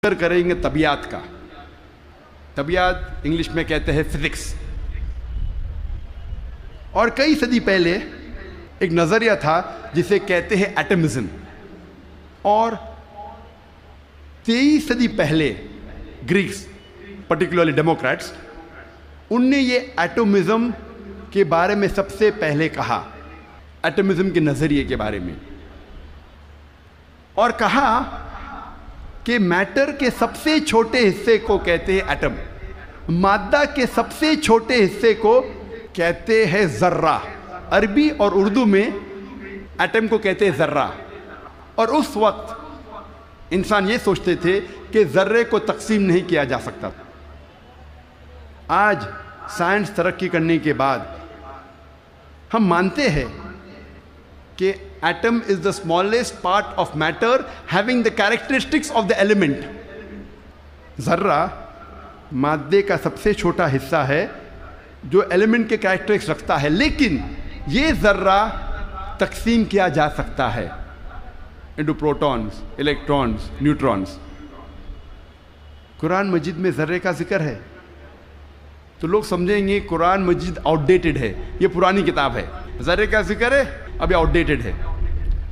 ذکر کریں گے طبیعت کا. طبیعت انگلش میں کہتے ہیں فزکس. اور کئی صدی پہلے ایک نظریہ تھا جسے کہتے ہیں ایٹمزم. اور 23 صدی پہلے گریکس پرٹیکولرلی ڈیموکریٹس ان نے یہ ایٹمزم کے بارے میں سب سے پہلے کہا, ایٹمزم کے نظریے کے بارے میں, اور کہا کہ میٹر کے سب سے چھوٹے حصے کو کہتے ہیں ایٹم, مادہ کے سب سے چھوٹے حصے کو کہتے ہیں ذرہ. عربی اور اردو میں ایٹم کو کہتے ہیں ذرہ. اور اس وقت انسان یہ سوچتے تھے کہ ذرے کو تقسیم نہیں کیا جا سکتا. آج سائنس ترقی کرنے کے بعد ہم مانتے ہیں کہ atom is the smallest part of matter having the characteristics of the element. ذرہ مادے کا سب سے چھوٹا حصہ ہے جو ایلیمنٹ کے کریکٹرسٹکس رکھتا ہے, لیکن یہ ذرہ تقسیم کیا جا سکتا ہے into protons, electrons, neutrons. قرآن مجید میں ذرے کا ذکر ہے تو لوگ سمجھیں گے قرآن مجید آؤٹ ڈیٹڈ ہے, یہ پرانی کتاب ہے. ذرے کا ذکر ہے, ابھی آؤٹ ڈیٹڈ ہے.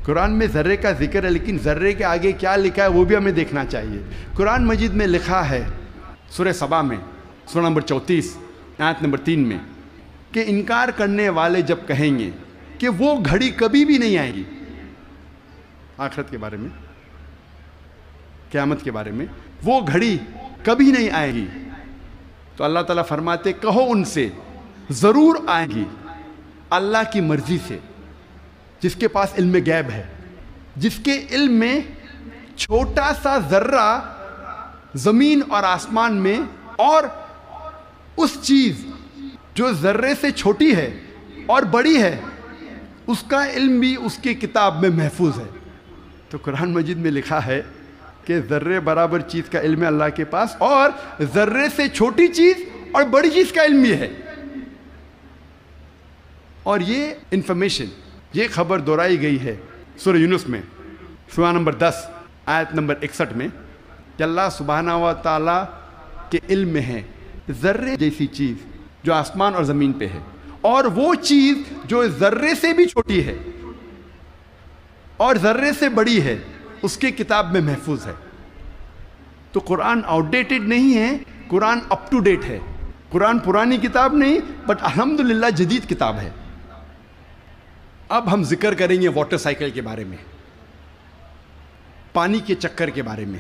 قرآن میں ذرے کا ذکر ہے, لیکن ذرے کے آگے کیا لکھا ہے وہ بھی ہمیں دیکھنا چاہیے. قرآن مجید میں لکھا ہے سورہ سبا میں سورہ نمبر 34 آیت نمبر 3 میں کہ انکار کرنے والے جب کہیں گے کہ وہ گھڑی کبھی بھی نہیں آئے گی, آخرت کے بارے میں, قیامت کے بارے میں, وہ گھڑی کبھی نہیں آئے گی, تو اللہ تعالیٰ فرماتے کہو ان سے ضرور آئے گی اللہ کی مرضی سے, جس کے پاس علم غیب ہے, جس کے علم میں چھوٹا سا ذرہ زمین اور آسمان میں, اور اس چیز جو ذرے سے چھوٹی ہے اور بڑی ہے اس کا علم بھی اس کی کتاب میں محفوظ ہے. تو قرآن مجید میں لکھا ہے کہ ذرے برابر چیز کا علم ہے اللہ کے پاس, اور ذرے سے چھوٹی چیز اور بڑی چیز کا علم بھی ہے. اور یہ انفارمیشن, یہ خبر دہرائی گئی ہے سورہ یونس میں سورہ نمبر 10 آیت نمبر 61 میں کہ اللہ سبحانہ و تعالیٰ کے علم میں ہے ذرے جیسی چیز جو آسمان اور زمین پہ ہے, اور وہ چیز جو ذرے سے بھی چھوٹی ہے اور ذرے سے بڑی ہے اس کی کتاب میں محفوظ ہے. تو قرآن آؤٹ ڈیٹڈ نہیں ہے, قرآن اپ ٹو ڈیٹ ہے. قرآن پرانی کتاب نہیں, بٹ الحمدللہ جدید کتاب ہے. اب ہم ذکر کریں گے واٹر سائیکل کے بارے میں, پانی کے چکر کے بارے میں.